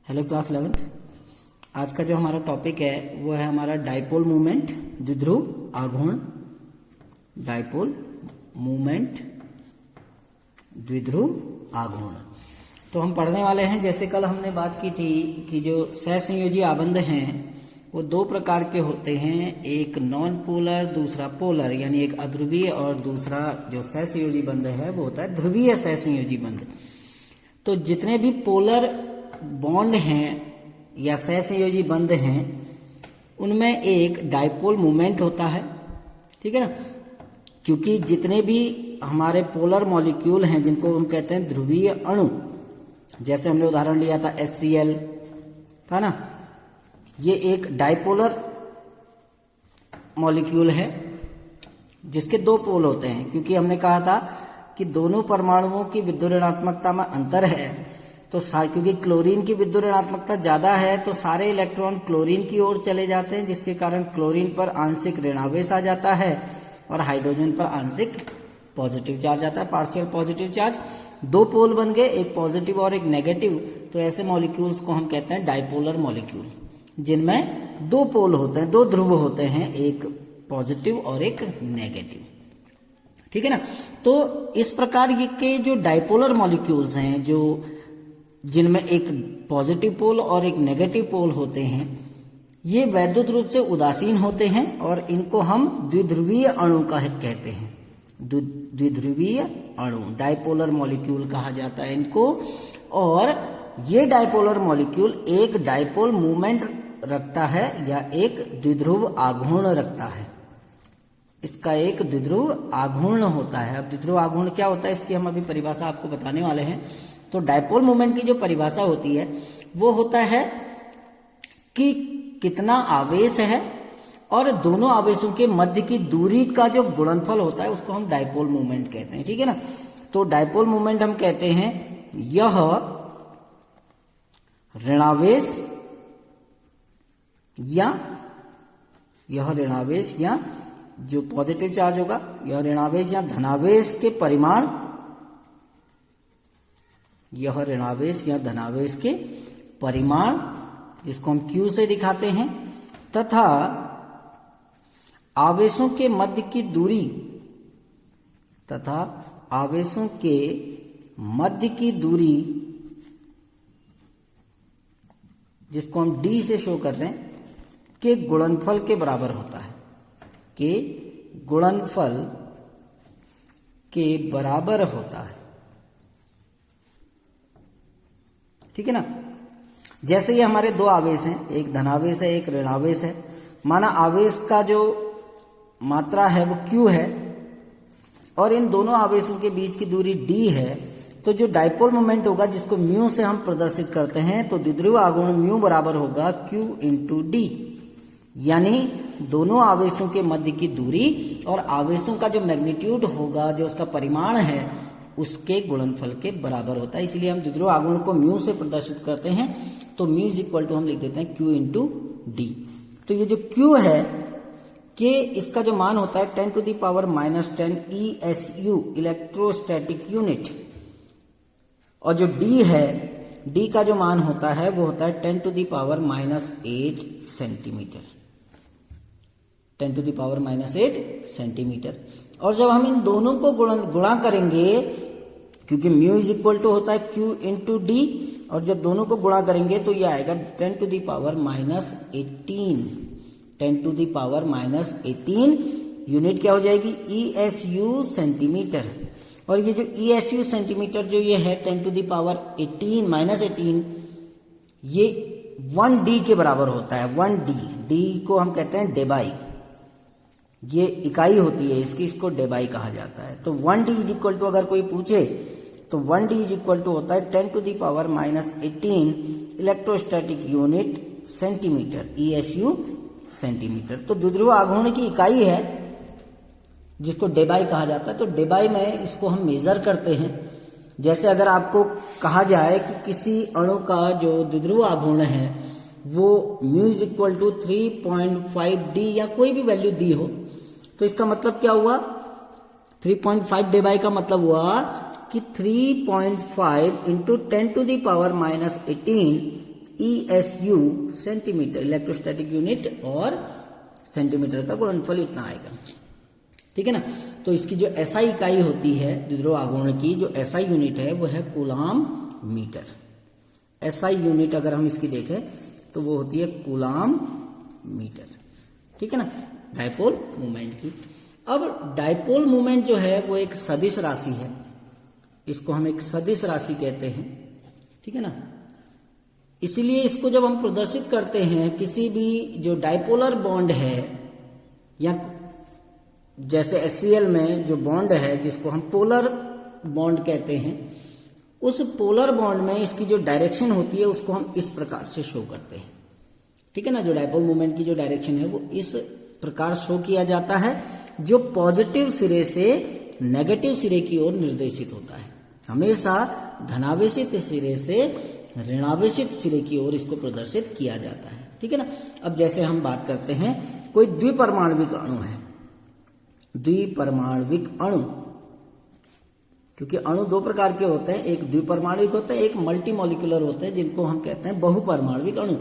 Hello class 11th। आज का जो हमारा टॉपिक है वो है हमारा डाइपोल मूवमेंट, द्विध्रुव आघूर्ण। डाइपोल मूवमेंट, द्विध्रुव आघूर्ण। तो हम पढ़ने वाले हैं, जैसे कल हमने बात की थी कि जो सहसंयोजी आबंध हैं वो दो प्रकार के होते हैं, एक नॉन पोलर, दूसरा पोलर, यानी एक अध्रुवीय, और दूसरा जो सहसंयोजी बंध है वो होता है ध्रुवीय सहसंयोजी बंध। तो जितने भी पोलर बॉन्ड हैं या सहसंयोजी बंध हैं उनमें एक डाइपोल मूवमेंट होता है, ठीक है ना। क्योंकि जितने भी हमारे पोलर मॉलिक्यूल हैं जिनको हम कहते हैं ध्रुवीय अणु, जैसे हमने उदाहरण लिया था HCl था ना, ये एक डाइपोलर मॉलिक्यूल है जिसके दो पोल होते हैं। क्योंकि हमने कहा था कि दोनों परमाणुओं की विद्युत ऋणात्मकता में अंतर है, तो क्योंकि क्लोरीन की विद्युत ऋणात्मकता ज्यादा है तो सारे इलेक्ट्रॉन क्लोरीन की ओर चले जाते हैं, जिसके कारण क्लोरीन पर आंशिक ऋणावेश आ जाता है और हाइड्रोजन पर आंशिक पॉजिटिव चार्ज आता है, पार्शियल पॉजिटिव चार्ज। दो पोल बन गए, एक पॉजिटिव और एक नेगेटिव। तो ऐसे मॉलिक्यूल्स को हम कहते हैं डाइपोलर मॉलिक्यूल, जिनमें दो पोल होते हैं, दो ध्रुव होते हैं, एक पॉजिटिव और एक नेगेटिव, ठीक है ना। तो इस प्रकार के जो डाइपोलर मॉलिक्यूल्स हैं, जो जिनमें एक पॉजिटिव पोल और एक नेगेटिव पोल होते हैं, ये वैद्युत रूप से उदासीन होते हैं और इनको हम द्विध्रुवीय अणु कहते हैं। द्विध्रुवीय अणु, डाइपोलर मॉलिक्यूल कहा जाता है इनको। और ये डाइपोलर मॉलिक्यूल एक डाइपोल मूवमेंट रखता है या एक द्विध्रुव आघूर्ण रखता है। इसका एक द्विध्रुव आघूर्ण होता है। अब द्विध्रुव आघूर्ण क्या होता है, इसकी हम अभी परिभाषा आपको बताने वाले हैं। तो डाइपोल मूवमेंट की जो परिभाषा होती है वो होता है कि कितना आवेश है और दोनों आवेशों के मध्य की दूरी का जो गुणनफल होता है उसको हम डाइपोल मूवमेंट कहते हैं, ठीक है ना। तो डाइपोल मूवमेंट हम कहते हैं यह ऋणावेश या जो पॉजिटिव चार्ज होगा, यह ऋणावेश या धनावेश के परिमाण, यह ऋणावेश या धनावेश के परिमाण, जिसको हम Q से दिखाते हैं, तथा आवेशों के मध्य की दूरी, जिसको हम D से शो कर रहे हैं, के गुणनफल के बराबर होता है, के गुणनफल के बराबर होता है, ठीक है ना। जैसे ये हमारे दो आवेश हैं, एक धनावेश है, एक ऋणावेश है। माना आवेश का जो मात्रा है वो Q है और इन दोनों आवेशों के बीच की दूरी D है। तो जो डाइपोल मोमेंट होगा, जिसको म्यू से हम प्रदर्शित करते हैं, तो द्विध्रुव आघूर्ण म्यू बराबर होगा Q इंटू D, यानी दोनों आवेशों के मध्य की दूरी और आवेशों का जो मैग्नीट्यूड होगा, जो उसका परिमाण है, उसके गुणनफल के बराबर होता है। इसलिए हम द्विध्रुव आघूर्ण को म्यू से प्रदर्शित करते हैं। तो म्यू इज इक्वल टू हम लिख देते हैं Q इंटू डी। तो ये जो Q है कि इसका जो मान होता है 10 to the power -10 ESU, electrostatic unit, और जो D है, D का जो मान होता है वो होता है 10 to the power -8 centimetre, 10 to the power -8 centimetre. और जब हम इन दोनों को गुणा करेंगे, क्योंकि म्यू इज इक्वल टू होता है Q इंटू डी, और जब दोनों को गुणा करेंगे तो यह आएगा 10 to the power -18, 10 to the power -18। Unit क्या हो जाएगी, ESU सेंटीमीटर। और ये जो ESU सेंटीमीटर जो ये है 10 टू द पावर -18, ये 1D के बराबर होता है। 1D, D को हम कहते हैं डेबाई, ये इकाई होती है इसकी, इसको डेबाई कहा जाता है। तो 1D इज इक्वल टू अगर कोई पूछे तो 1D इज इक्वल टू होता है 10 to the power -18 electrostatic unit centimetre, ESU centimetre. तो द्विध्रुव आघूर्ण की इकाई है जिसको डेबाई कहा जाता है। तो डेबाई में इसको हम मेजर करते हैं। जैसे अगर आपको कहा जाए कि किसी अणु का जो द्विध्रुव आघूर्ण है वो mu is equal to 3.5D या कोई भी वैल्यू दी हो, तो इसका मतलब क्या हुआ, 3.5 डेबाई का मतलब हुआ कि 3.5 into 10 to the power -18 ESU centimetre, electrostatic unit, और सेंटीमीटर का गुणनफल इतना आएगा। ठीक है ना। तो इसकी जो SI इकाई होती है द्विध्रुव आघूर्ण की, जो SI यूनिट है वो है कूलाम मीटर। SI यूनिट अगर हम इसकी देखें तो वो होती है कूलाम मीटर। ठीक है ना, डायपोल मोमेंट की। अब डायपोल मोमेंट जो है वो एक सदिश राशि है, इसको हम एक सदिश राशि कहते हैं। ठीक है ना, इसीलिए इसको जब हम प्रदर्शित करते हैं किसी भी जो डायपोलर बॉन्ड है, या जैसे HCl में जो बॉन्ड है जिसको हम पोलर बॉन्ड कहते हैं, उस पोलर बॉन्ड में इसकी जो डायरेक्शन होती है उसको हम इस प्रकार से शो करते हैं। ठीक है ना, जो डायपोल मोमेंट की जो डायरेक्शन है वो इस प्रकार शो किया जाता है, जो पॉजिटिव सिरे से नेगेटिव सिरे की ओर निर्देशित होता है। हमेशा धनावेशित सिरे से ऋणावेशित सिरे की ओर इसको प्रदर्शित किया जाता है। ठीक है ना। अब जैसे हम बात करते हैं, कोई द्विपरमाणविक अणु है, द्विपरमाणविक अणु, क्योंकि अणु दो प्रकार के होते हैं, एक द्विपरमाणविक होते हैं, एक मल्टीमॉलिक्यूलर होते हैं, जिनको हम कहते हैं बहुपरमाणविक अणु।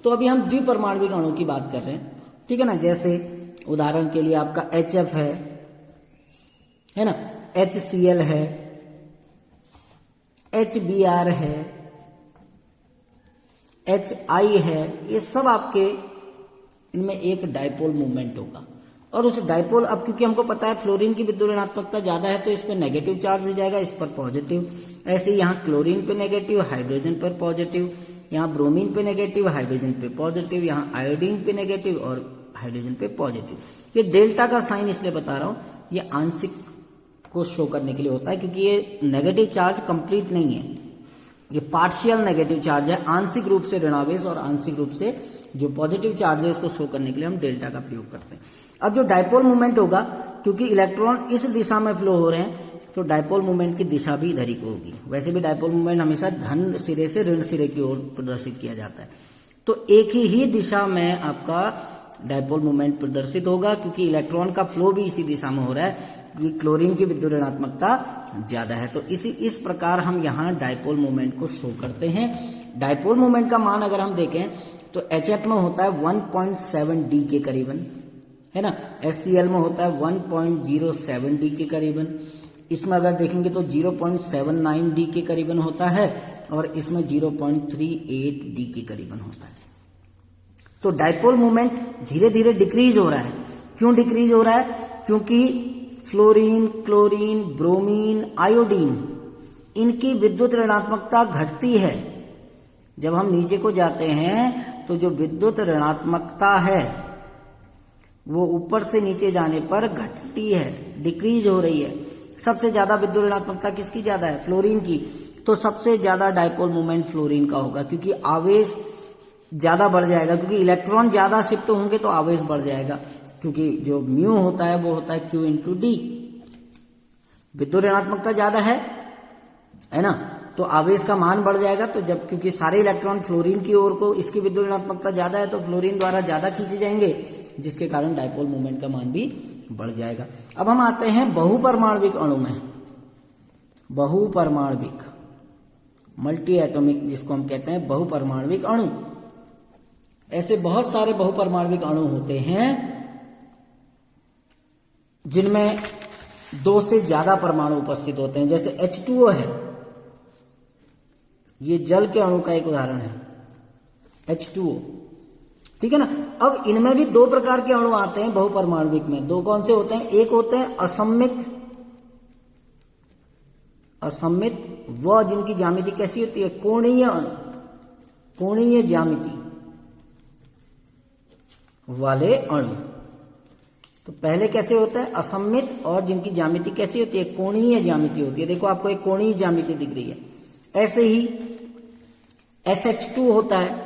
तो अभी हम द्विपरमाणविक अणु की बात कर रहे हैं। ठीक है ना, जैसे उदाहरण के लिए आपका HF है ना, HCl है, HBr है, HI है, ये सब आपके इनमें एक डायपोल मूवमेंट होगा। और उस डायपोल, अब क्योंकि हमको पता है फ्लोरीन की विद्युत ऋणात्मकता ज्यादा है तो इस पर नेगेटिव चार्ज हो जाएगा, इस पर पॉजिटिव। ऐसे यहाँ क्लोरीन पे नेगेटिव, हाइड्रोजन पर पॉजिटिव, यहाँ ब्रोमीन पे नेगेटिव, हाइड्रोजन पे पॉजिटिव, यहाँ आयोडीन पे नेगेटिव और हाइड्रोजन पे पॉजिटिव। ये डेल्टा का साइन इसलिए बता रहा हूं, ये आंशिक को शो करने के लिए होता है, क्योंकि ये नेगेटिव चार्ज कंप्लीट नहीं है, ये पार्शियल नेगेटिव चार्ज है। आंशिक रूप से ऋणावेश और आंशिक रूप से जो पॉजिटिव चार्ज है उसको शो करने के लिए हम डेल्टा का प्रयोग करते हैं। अब जो डायपोल मूवमेंट होगा, क्योंकि इलेक्ट्रॉन इस दिशा में फ्लो हो रहे हैं तो डायपोल मूवमेंट की दिशा भी इधर ही को होगी। वैसे भी डायपोल मूवमेंट हमेशा धन सिरे से ऋण सिरे की ओर प्रदर्शित किया जाता है, तो एक ही दिशा में आपका डायपोल मूवमेंट प्रदर्शित होगा, क्योंकि इलेक्ट्रॉन का फ्लो भी इसी दिशा में हो रहा है, कि क्लोरीन की विद्युत ऋणात्मकता ज्यादा है। तो इस प्रकार हम यहाँ डायपोल मूवमेंट को शो करते हैं। डायपोल मूवमेंट का मान अगर हम देखें तो HF में होता है 1.7 D के करीबन, है ना, HCl में होता है 1.07 D के करीबन, इसमें अगर देखेंगे तो 0.79 D के करीबन होता है, और इसमें 0.38 D के करीबन होता है। तो डायपोल मूवमेंट धीरे धीरे डिक्रीज हो रहा है। क्यों डिक्रीज हो रहा है? क्योंकि फ्लोरीन, क्लोरीन, ब्रोमीन, आयोडीन, इनकी विद्युत ऋणात्मकता घटती है। जब हम नीचे को जाते हैं तो जो विद्युत ऋणात्मकता है वो ऊपर से नीचे जाने पर घटती है, डिक्रीज हो रही है। सबसे ज्यादा विद्युत ऋणात्मकता किसकी ज्यादा है? फ्लोरीन की। तो सबसे ज्यादा डायपोल मूवमेंट फ्लोरीन का होगा, क्योंकि आवेश ज्यादा बढ़ जाएगा, क्योंकि इलेक्ट्रॉन ज्यादा शिफ्ट होंगे तो आवेश बढ़ जाएगा, क्योंकि जो म्यू होता है वो होता है Q इंटू डी। विद्युत ऋणात्मकता ज्यादा है ना, तो आवेश का मान बढ़ जाएगा। तो जब, क्योंकि सारे इलेक्ट्रॉन फ्लोरीन की ओर को, इसकी विद्युत ऋणात्मकता ज्यादा है तो फ्लोरीन द्वारा ज्यादा खींचे जाएंगे, जिसके कारण डायपोल मूवमेंट का मान भी बढ़ जाएगा। अब हम आते हैं बहुपरमाणविक अणु में। बहुपरमाणविक, मल्टी एटॉमिक जिसको हम कहते हैं बहुपरमाणविक अणु। ऐसे बहुत सारे बहुपरमाणविक अणु होते हैं जिनमें 2 से ज्यादा परमाणु उपस्थित होते हैं। जैसे H2O है, ये जल के अणु का एक उदाहरण है, H2O। ठीक है ना। अब इनमें भी 2 प्रकार के अणु आते हैं बहुपरमाणविक में। 2 कौन से होते हैं? एक होते हैं असम्मित, असम्मित व जिनकी ज्यामिति कैसी होती है? कोणीय अणु, कोणीय ज्यामिति वाले अणु। तो पहले कैसे होता है? असम्मित, और जिनकी ज्यामिति कैसी होती है? कोणीय ज्यामिति होती है। देखो आपको एक कोणीय ज्यामिति दिख रही है। ऐसे ही SH2 होता है,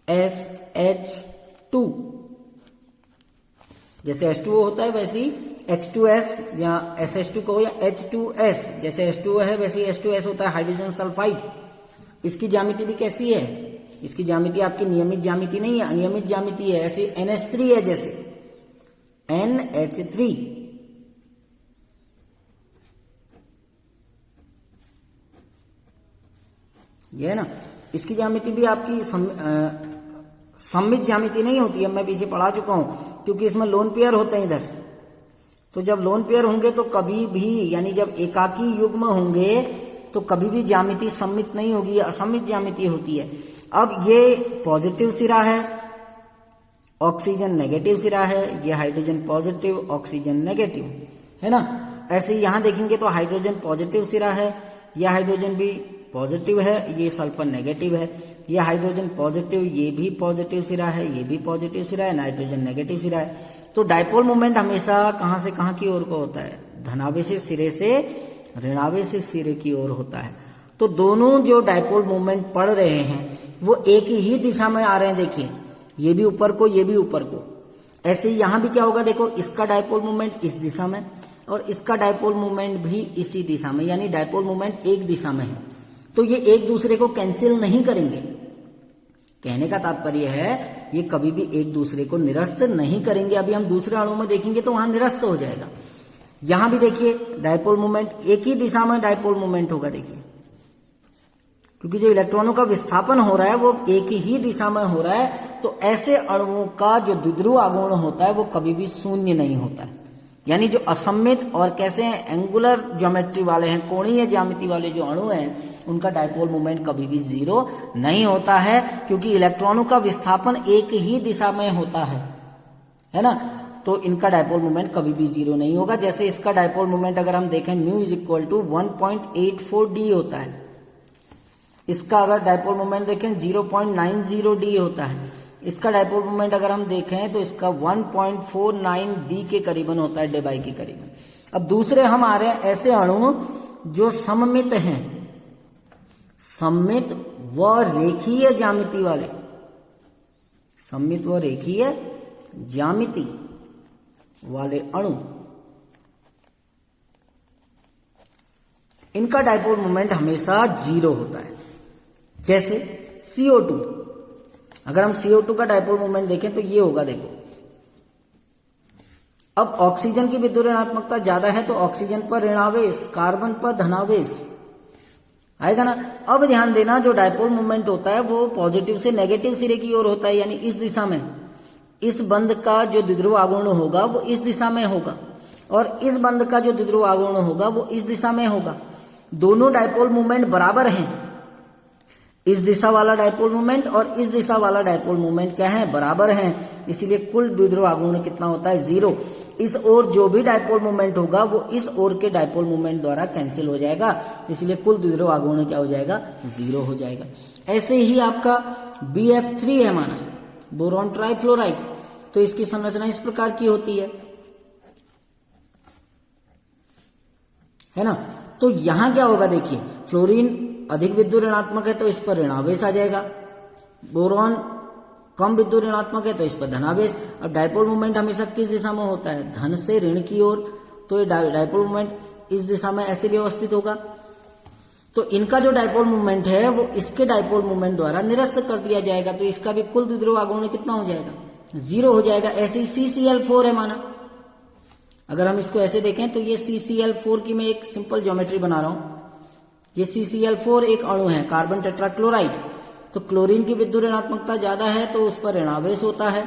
SH2, जैसे H2O होता है वैसे ही H2S या SH2 कहो या H2S, जैसे H2O है वैसे ही H2S होता है, हाइड्रोजन सल्फाइड। इसकी ज्यामिति भी कैसी है? इसकी ज्यामिति आपकी नियमित ज्यामिति नहीं है, अनियमित ज्यामिति है। ऐसे NH3 है, जैसे NH3, ये है ना। इसकी ज्यामिति भी आपकी सममित ज्यामिति नहीं होती है, मैं पीछे पढ़ा चुका हूं, क्योंकि इसमें लोन पेयर होते हैं इधर। तो जब लोन पेयर होंगे तो कभी भी, यानी जब एकाकी युग्म होंगे तो कभी भी ज्यामिति सममित नहीं होगी, असममित ज्यामिति होती है। अब ये पॉजिटिव सिरा है, ऑक्सीजन नेगेटिव सिरा है, ये हाइड्रोजन पॉजिटिव, ऑक्सीजन नेगेटिव, है ना। ऐसे ही यहां देखेंगे तो हाइड्रोजन पॉजिटिव सिरा है, यह हाइड्रोजन भी पॉजिटिव है, ये सल्फर नेगेटिव है, ये हाइड्रोजन पॉजिटिव, ये भी पॉजिटिव सिरा है, ये भी पॉजिटिव सिरा है, नाइट्रोजन नेगेटिव सिरा है। तो डायपोल मोमेंट हमेशा कहां से कहां की ओर को होता है, धनावेशी सिरे से ऋणावेशी सिरे की ओर होता है। तो दोनों जो डायपोल मोमेंट पढ़ रहे हैं वो एक ही दिशा में आ रहे हैं। देखिए ये भी ऊपर को, ये भी ऊपर को। ऐसे ही यहां भी क्या होगा, देखो इसका डायपोल मोमेंट इस दिशा में और इसका डायपोल मोमेंट भी इसी दिशा में, यानी डायपोल मोमेंट एक दिशा में है। तो ये एक दूसरे को कैंसिल नहीं करेंगे। कहने का तात्पर्य है ये कभी भी एक दूसरे को निरस्त नहीं करेंगे। अभी हम दूसरे अणु में देखेंगे तो वहां निरस्त हो जाएगा। यहां भी देखिए डायपोल मोमेंट एक ही दिशा में डायपोल मोमेंट होगा, देखिए, क्योंकि जो इलेक्ट्रॉनों का विस्थापन हो रहा है वो एक ही दिशा में हो रहा है। तो ऐसे अणुओं का जो द्विध्रुव आघूर्ण होता है वो कभी भी शून्य नहीं होता है। यानी जो असममित और कैसे हैं, एंगुलर ज्योमेट्री वाले हैं, कोणीय ज्यामिति वाले जो अणु हैं, उनका डायपोल मोमेंट कभी भी जीरो नहीं होता है, क्योंकि इलेक्ट्रॉनों का विस्थापन एक ही दिशा में होता है ना। तो इनका डायपोल मोमेंट कभी भी जीरो नहीं होगा। जैसे इसका डायपोल मोमेंट अगर हम देखें mu is equal to 1.84 D होता है, इसका अगर डायपोल मोमेंट देखें 0.90 डी होता है। इसका डायपोल मोमेंट अगर हम देखें तो इसका 1.49 डी के करीबन होता है, डेबाई के करीबन। अब दूसरे हम आ रहे हैं ऐसे अणु जो सममित हैं, सममित व रेखीय ज्यामिति वाले, सममित व रेखीय ज्यामिति वाले अणु, इनका डायपोल मोमेंट हमेशा जीरो होता है। जैसे CO2, अगर हम CO2 का डायपोल मोमेंट देखें तो ये होगा, देखो। अब ऑक्सीजन की विद्युत ऋणात्मकता ज्यादा है तो ऑक्सीजन पर ऋणावेश, कार्बन पर धनावेश आएगा ना। अब ध्यान देना, जो डायपोल मोमेंट होता है वो पॉजिटिव से नेगेटिव सिरे की ओर होता है, यानी इस दिशा में। इस बंध का जो द्विध्रुव आघूर्ण होगा वो इस दिशा में होगा और इस बंध का जो द्विध्रुव आघूर्ण होगा वो इस दिशा में होगा। दोनों डायपोल मोमेंट बराबर हैं। इस दिशा वाला डायपोल मोमेंट और इस दिशा वाला डायपोल मोमेंट क्या है, बराबर हैं। इसीलिए कुल द्विध्रुव आघूर्ण कितना होता है, जीरो। इस ओर जो भी डायपोल मोमेंट होगा वो इस ओर के डायपोल मोमेंट द्वारा कैंसिल हो जाएगा, इसलिए कुल द्विध्रुव आघूर्ण क्या हो जाएगा, जीरो हो जाएगा। ऐसे ही आपका BF3 है माना, बोरॉन ट्राइफ्लोराइड, तो इसकी संरचना इस प्रकार की होती है ना। तो यहां क्या होगा, देखिए फ्लोरीन अधिक विद्युत ऋणात्मक है तो इस पर ऋणावेश आ जाएगा, बोरॉन कम विद्युत ऋणात्मक है तो इस पर धनावेश। अब डायपोल मोमेंट हमेशा किस दिशा में होता है, धन से ऋण की ओर, तो ये डायपोल मोमेंट इस दिशा में ऐसे व्यवस्थित होगा। तो इनका जो डायपोल मोमेंट है वो इसके डायपोल मोमेंट द्वारा निरस्त कर दिया जाएगा, तो इसका भी कुल द्विध्रुव आघूर्ण कितना हो जाएगा, जीरो हो जाएगा। ऐसे ही CCl4 है माना, अगर हम इसको ऐसे देखें तो ये CCl4 की मैं एक सिंपल ज्योमेट्री बना रहा हूं। ये CCl4 एक अणु है, कार्बन टेट्राक्लोराइड। तो क्लोरीन की विद्युत ऋणात्मकता ज्यादा है तो उस पर ऋणावेश होता है,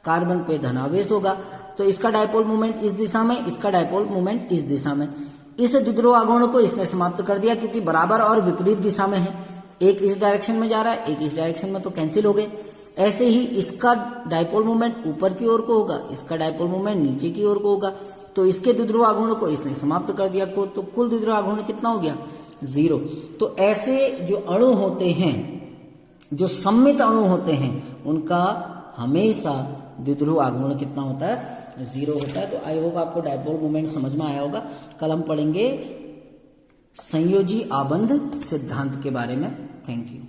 कार्बन पे धनावेश होगा। तो इसका डायपोल मोमेंट इस दिशा में, इसका डायपोल मोमेंट इस दिशा में। इस द्विध्रुव आघूर्ण को इसने समाप्त कर दिया क्योंकि बराबर और विपरीत दिशा में है, एक इस डायरेक्शन में जा रहा है, एक इस डायरेक्शन में, तो कैंसिल हो गए। ऐसे ही इसका डायपोल मोमेंट ऊपर की ओर को होगा, इसका डायपोल मोमेंट नीचे की ओर को होगा, तो इसके द्विध्रुव आघूर्ण को इसने समाप्त कर दिया, तो कुल द्विध्रुव आघूर्ण कितना हो गया, जीरो। तो ऐसे जो अणु होते हैं, जो सममित अणु होते हैं, उनका हमेशा द्विध्रुव आघूर्ण कितना होता है, जीरो होता है। तो आई होप आपको डायपोल मोमेंट समझ में आया होगा। कल हम पढ़ेंगे संयोजी आबंध सिद्धांत के बारे में। Thank you.